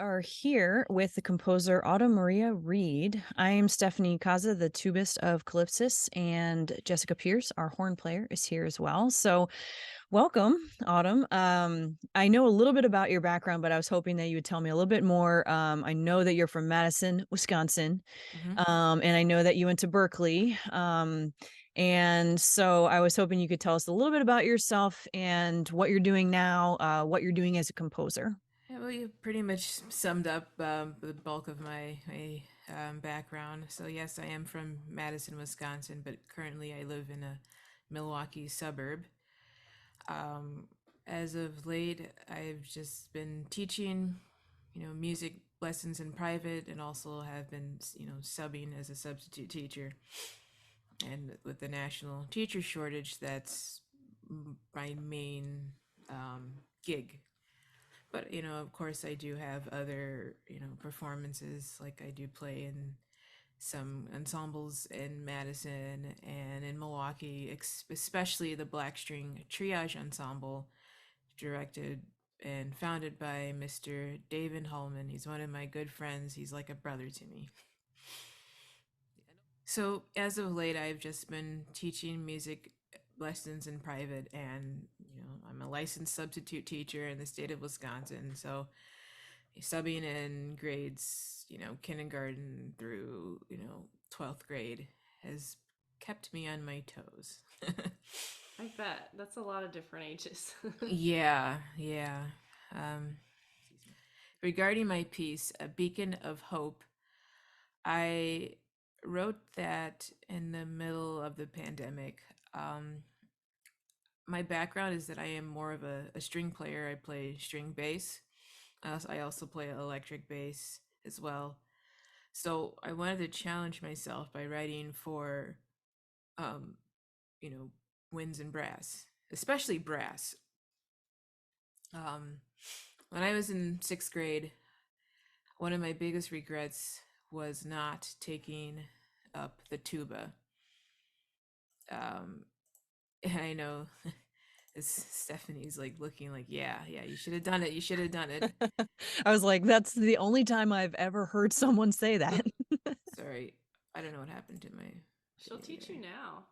are here with the composer Autumn Maria Reed. I am Stephanie Kaza, the tubist of Calypsis, and Jessica Pierce, our horn player, is here as well. So, welcome, Autumn. I know a little bit about your background, but I was hoping that you would tell me a little bit more. I know that you're from Madison, Wisconsin, Hmm. and I know that you went to Berkeley. And so I was hoping you could tell us a little bit about yourself and what you're doing now, what you're doing as a composer. Yeah, well, you pretty much summed up the bulk of my background. So yes, I am from Madison, Wisconsin, but currently I live in a Milwaukee suburb. Um, as of late, I've just been teaching, music lessons in private, and also have been, subbing as a substitute teacher. And with the national teacher shortage, that's my main gig. But of course, I do have other performances. Like I do play in some ensembles in Madison and in Milwaukee, especially the Black String Triage Ensemble, directed and founded by Mr. David Holman. He's one of my good friends. He's like a brother to me. So as of late, I've just been teaching music lessons in private, and I'm a licensed substitute teacher in the state of Wisconsin. So subbing in grades, kindergarten through 12th grade has kept me on my toes. I bet. That's a lot of different ages. Yeah, yeah. Um, Regarding my piece, A Beacon of Hope, I wrote that in the middle of the pandemic. My background is that I am more of a string player. I play string bass. I also play electric bass as well. So I wanted to challenge myself by writing for, um, you know, winds and brass, especially brass. Um, when I was in sixth grade, one of my biggest regrets was not taking up the tuba. Um, and I know Stephanie's like looking like, yeah, yeah, you should have done it. You should have done it. I was like, that's the only time I've ever heard someone say that. Sorry, I don't know what happened to my She'll video teach you here. now.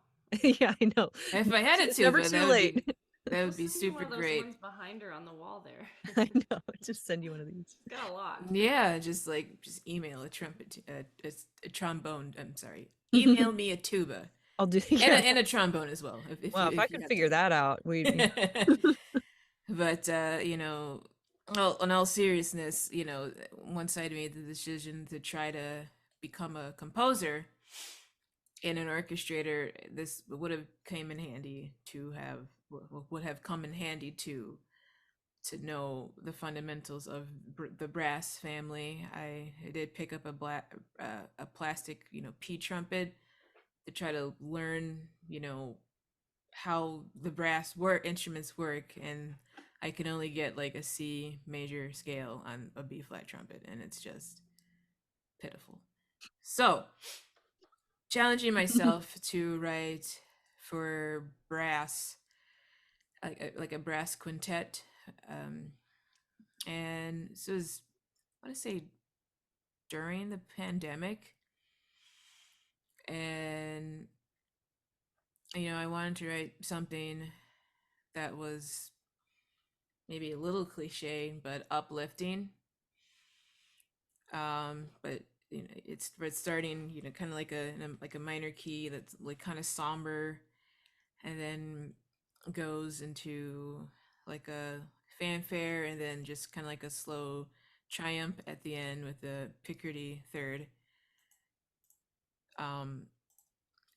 Yeah, I know. If I had a It's never tuba, too late. that She'll would be send you one super of those great. ones behind her on the wall there. I know. Just send you one of these. She's got a lot. Yeah, just email a trumpet, a trombone. I'm sorry, email me a tuba I'll do. and a, Yeah. and a trombone as well, Well, if I if you could have figure that out, we. time. But well, in all seriousness, once I made the decision to try to become a composer and an orchestrator, this would have came in handy to have would have come in handy to know the fundamentals of the brass family. I did pick up a plastic P trumpet to try to learn how the brass work instruments work, and I can only get like a C major scale on a B flat trumpet, and it's just pitiful. So challenging myself to write for brass, like a brass quintet, um, and this was, I want to say, during the pandemic, and I wanted to write something that was maybe a little cliche but uplifting. But it's starting, kind of like a minor key that's like kind of somber, and then goes into like a fanfare, and then just kind of like a slow triumph at the end with the Picardy third. Um,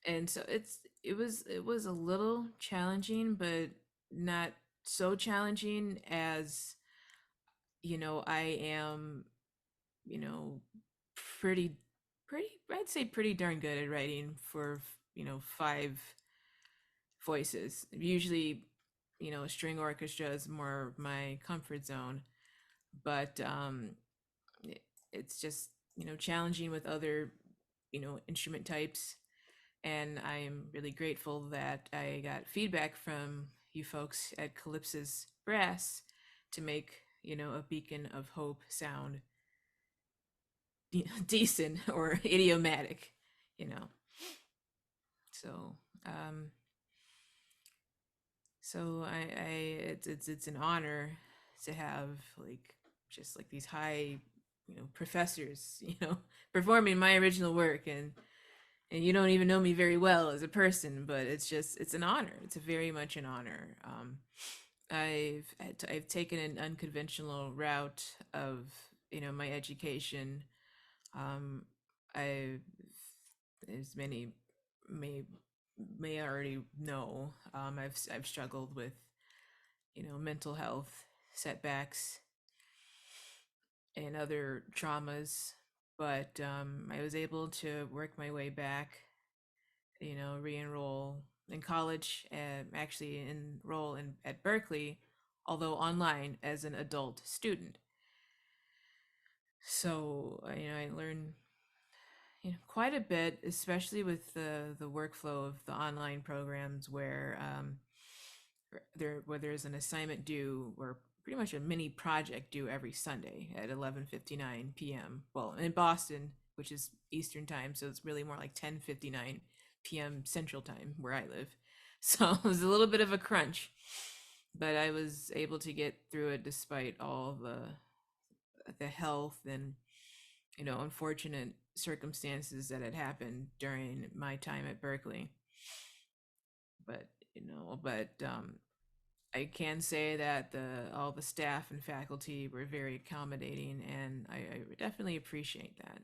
and so it was a little challenging, but not so challenging as I am you know pretty pretty I'd say pretty darn good at writing for five voices. Usually, a string orchestra is more my comfort zone, but it, it's just challenging with other instrument types. And I'm really grateful that I got feedback from you folks at Calypsis Brass to make a beacon of hope sound decent or idiomatic, you know. So um, I it's an honor to have like just like these high, professors, performing my original work, and you don't even know me very well as a person, but it's an honor. It's a very much an honor. I've taken an unconventional route of my education. Um, I as many may may already know, I've struggled with mental health setbacks and other traumas, but I was able to work my way back, re-enroll in college, and actually enroll in at Berkeley, although online as an adult student. So I learned quite a bit, especially with the workflow of the online programs where there's an assignment due, or pretty much a mini project due every Sunday at 11:59 p.m. Well, in Boston, which is Eastern time, so it's really more like 10:59 p.m. Central time where I live. So it was a little bit of a crunch, but I was able to get through it despite all the health and unfortunate circumstances that had happened during my time at Berkeley. But I can say that the all the staff and faculty were very accommodating, and I definitely appreciate that.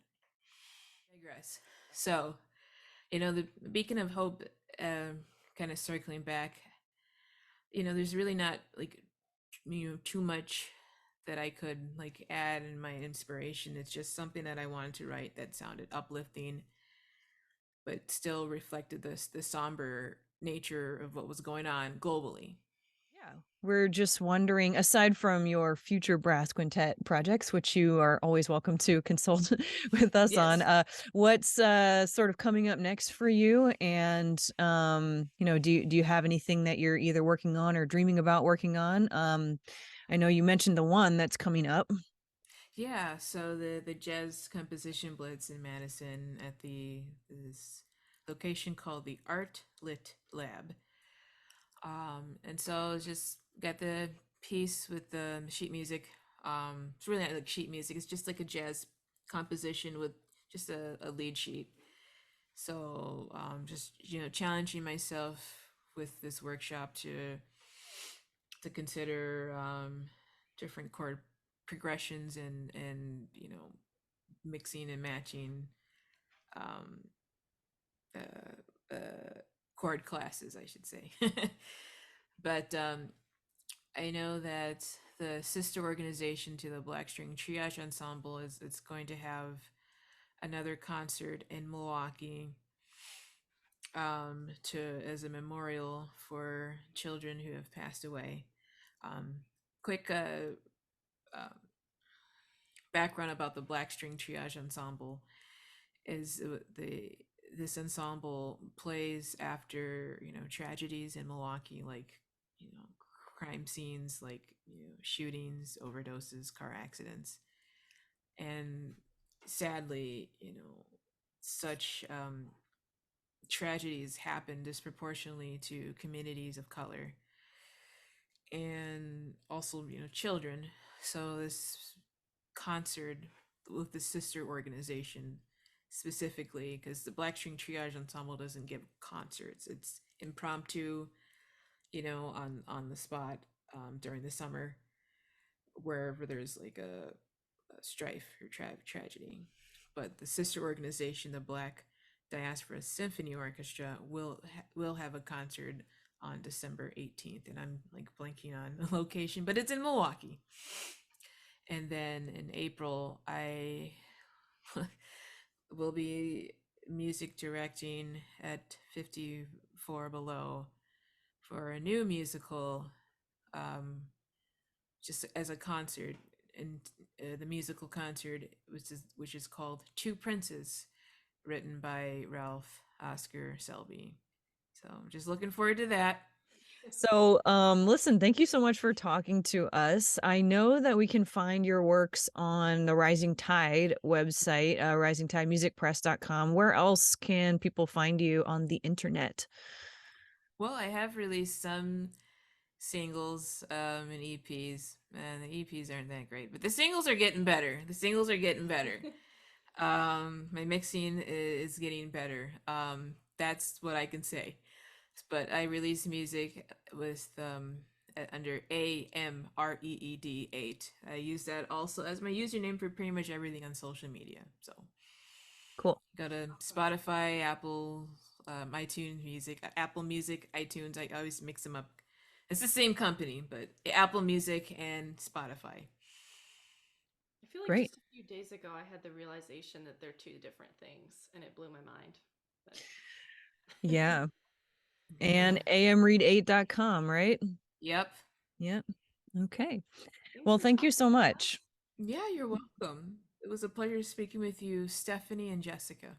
I digress. So, the beacon of hope, kind of circling back, there's really not like too much that I could like add in my inspiration. It's just something that I wanted to write that sounded uplifting, but still reflected the somber nature of what was going on globally. Yeah. We're just wondering, aside from your future brass quintet projects, which you are always welcome to consult with us on, Yes. what's sort of coming up next for you? And do you have anything that you're either working on or dreaming about working on? I know you mentioned the one that's coming up. Yeah, so the jazz composition blitz in Madison at the this location called the Art Lit Lab. And so it's just got the piece with the sheet music. It's really not like sheet music. It's just like a jazz composition with just a lead sheet. So just challenging myself with this workshop to consider different chord progressions and mixing and matching um, uh, chord classes, I should say. But I know that the sister organization to the Black String Triage Ensemble is it's going to have another concert in Milwaukee, to as a memorial for children who have passed away. Um, quick uh, background about the Black String Triage Ensemble is the this ensemble plays after tragedies in Milwaukee, like crime scenes, like shootings, overdoses, car accidents, and sadly, such tragedies happen disproportionately to communities of color and also children. So this concert with the sister organization specifically, because the Black String Triage Ensemble doesn't give concerts, it's impromptu, on the spot, during the summer wherever there's like a strife or tragedy. But the sister organization, the Black Diaspora Symphony Orchestra, will have a concert on December 18th, and I'm like blanking on the location, but it's in Milwaukee. And then in April, I will be music directing at 54 Below for a new musical, um, just as a concert. And the musical concert, which is called Two Princes, written by Ralph Oscar Selby. So I'm just looking forward to that. So, listen, thank you so much for talking to us. I know that we can find your works on the Rising Tide website, risingtidemusicpress.com. Where else can people find you on the internet? Well, I have released some singles and EPs, and the EPs aren't that great, but the singles are getting better. The singles are getting better. My mixing is getting better. That's what I can say. But I release music with under AMREED8. I use that also as my username for pretty much everything on social media. So Cool. go to Spotify, Apple, iTunes Music, Apple Music, iTunes. I always mix them up. It's the same company, but Apple Music and Spotify. I feel like Great. just a few days ago I had the realization that they're two different things, and it blew my mind. But Yeah. Yeah. And amread8.com, right? Yep. Yep. Okay. thanks Well, for thank you talking so about much. Yeah, you're welcome. It was a pleasure speaking with you, Stephanie and Jessica.